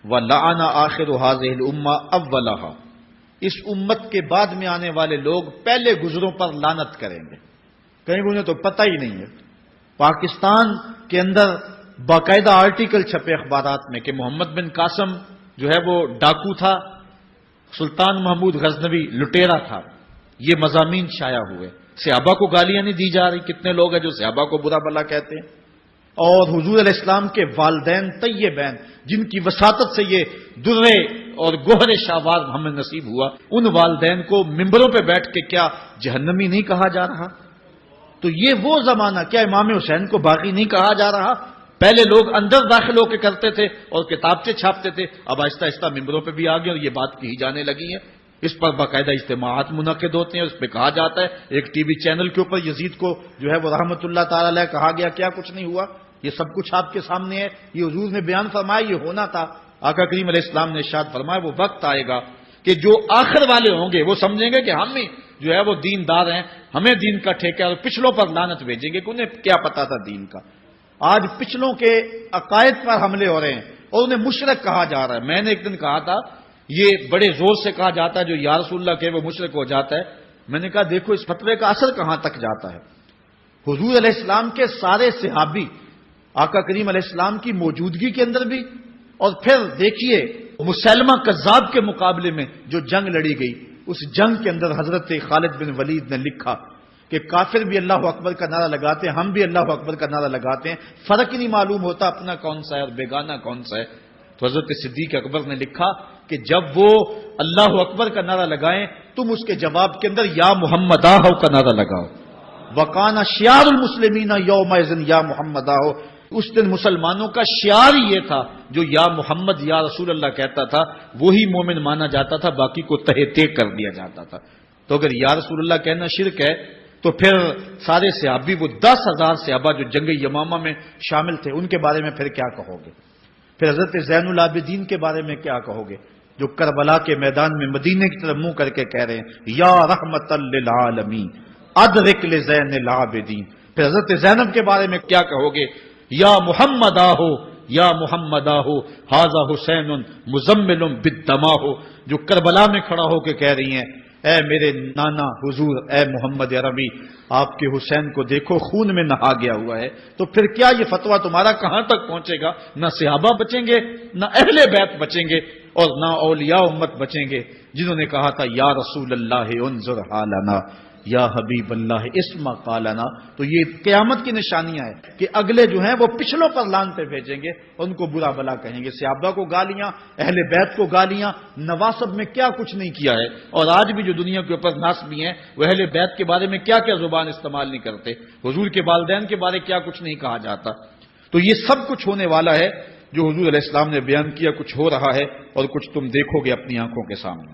وَلَعَنَ آخِرُ هَٰذِهِ الْأُمَّةِ أَوَّلَهَا، اس امت کے بعد میں آنے والے لوگ پہلے گزروں پر لعنت کریں گے. کہیں انہیں تو پتہ ہی نہیں ہے. پاکستان کے اندر باقاعدہ آرٹیکل چھپے اخبارات میں کہ محمد بن قاسم جو ہے وہ ڈاکو تھا، سلطان محمود غزنوی لٹیرا تھا. یہ مضامین شائع ہوئے. صحابہ کو گالیاں نہیں دی جا رہی. کتنے لوگ ہیں جو صحابہ کو برا بھلا کہتے ہیں. اور حضور علیہ السلام کے والدین طیبین جن کی وساطت سے یہ درے اور گوہر شاہوار ہمیں نصیب ہوا، ان والدین کو ممبروں پہ بیٹھ کے کیا جہنمی نہیں کہا جا رہا؟ تو یہ وہ زمانہ، کیا امام حسین کو باغی نہیں کہا جا رہا؟ پہلے لوگ اندر داخل ہو کے کرتے تھے اور کتابچے چھاپتے تھے، اب آہستہ آہستہ ممبروں پہ بھی آ گئے اور یہ بات کہی جانے لگی ہے. اس پر باقاعدہ اجتماعات منعقد ہوتے ہیں. اس پہ کہا جاتا ہے، ایک ٹی وی چینل کے اوپر یزید کو جو ہے وہ رحمت اللہ تعالی علیہ کہا گیا کیا کچھ نہیں ہوا. یہ سب کچھ آپ کے سامنے ہے. یہ حضور نے بیان فرمایا، یہ ہونا تھا. آقا کریم علیہ السلام نے ارشاد فرمایا وہ وقت آئے گا کہ جو آخر والے ہوں گے وہ سمجھیں گے کہ ہم ہی جو ہے وہ دیندار ہیں، ہمیں دین کا ٹھیکہ، اور پچھلوں پر لعنت بھیجیں گے کہ انہیں کیا پتا تھا دین کا. آج پچھلوں کے عقائد پر حملے ہو رہے ہیں اور انہیں مشرک کہا جا رہا ہے. میں نے ایک دن کہا تھا یہ بڑے زور سے کہا جاتا ہے جو یا رسول اللہ کہ وہ مشرک ہو جاتا ہے. میں نے کہا دیکھو اس فتوے کا اثر کہاں تک جاتا ہے. حضور علیہ السلام کے سارے صحابی آقا کریم علیہ السلام کی موجودگی کے اندر بھی، اور پھر دیکھیے مسلمہ کذاب کے مقابلے میں جو جنگ لڑی گئی، اس جنگ کے اندر حضرت خالد بن ولید نے لکھا کہ کافر بھی اللہ اکبر کا نعرہ لگاتے ہیں، ہم بھی اللہ اکبر کا نعرہ لگاتے ہیں، فرق ہی نہیں معلوم ہوتا اپنا کون سا ہے اور بیگانہ کون سا ہے. تو حضرت صدیق اکبر نے لکھا کہ جب وہ اللہ اکبر کا نعرہ لگائیں تم اس کے جواب کے اندر یا محمد آہو کا نعرہ لگاؤ. وَقَانَ شِعَارُ الْمُسْلِمِينَ يَوْمَئِذٍ یا محمد آہو. اس دن مسلمانوں کا شعار یہ تھا، جو یا محمد یا رسول اللہ کہتا تھا وہی مومن مانا جاتا تھا، باقی کو تہہ تیگ کر دیا جاتا تھا. تو اگر یا رسول اللہ کہنا شرک ہے تو پھر سارے صحابی، وہ 10,000 صحابہ جو جنگ یمامہ میں شامل تھے، ان کے بارے میں پھر کیا کہو گے؟ پھر حضرت زین العابدین کے بارے میں کیا کہو گے جو کربلا کے میدان میں مدینے کی طرف منہ کر کے کہہ رہے ہیں یا رحمت للعالمین ادرک لزین العابدین. پھر حضرت زینب کے بارے میں کیا کہو گے؟ یا محمد آہو یا محمد آہو ھذا حسین مزمل بالدماء، جو کربلا میں کھڑا ہو کے کہہ رہی ہیں اے میرے نانا حضور، اے محمد عربی، آپ کے حسین کو دیکھو خون میں نہا گیا ہوا ہے. تو پھر کیا یہ فتویٰ تمہارا کہاں تک پہنچے گا؟ نہ صحابہ بچیں گے، نہ اہل بیت بچیں گے، اور نہ اولیاء امت بچیں گے جنہوں نے کہا تھا یا رسول اللہ انظر حالنا یا حبیب اللہ اسمع قالنا. تو یہ قیامت کی نشانیاں ہیں کہ اگلے جو ہیں وہ پچھلوں پر لعنتیں بھیجیں گے، ان کو برا بلا کہیں گے. صحابہ کو گالیاں، اہل بیت کو گالیاں، نواسب میں کیا کچھ نہیں کیا ہے. اور آج بھی جو دنیا کے اوپر ناسبی ہیں وہ اہل بیت کے بارے میں کیا کیا زبان استعمال نہیں کرتے، حضور کے والدین کے بارے کیا کچھ نہیں کہا جاتا. تو یہ سب کچھ ہونے والا ہے جو حضور علیہ السلام نے بیان کیا، کچھ ہو رہا ہے اور کچھ تم دیکھو گے اپنی آنکھوں کے سامنے.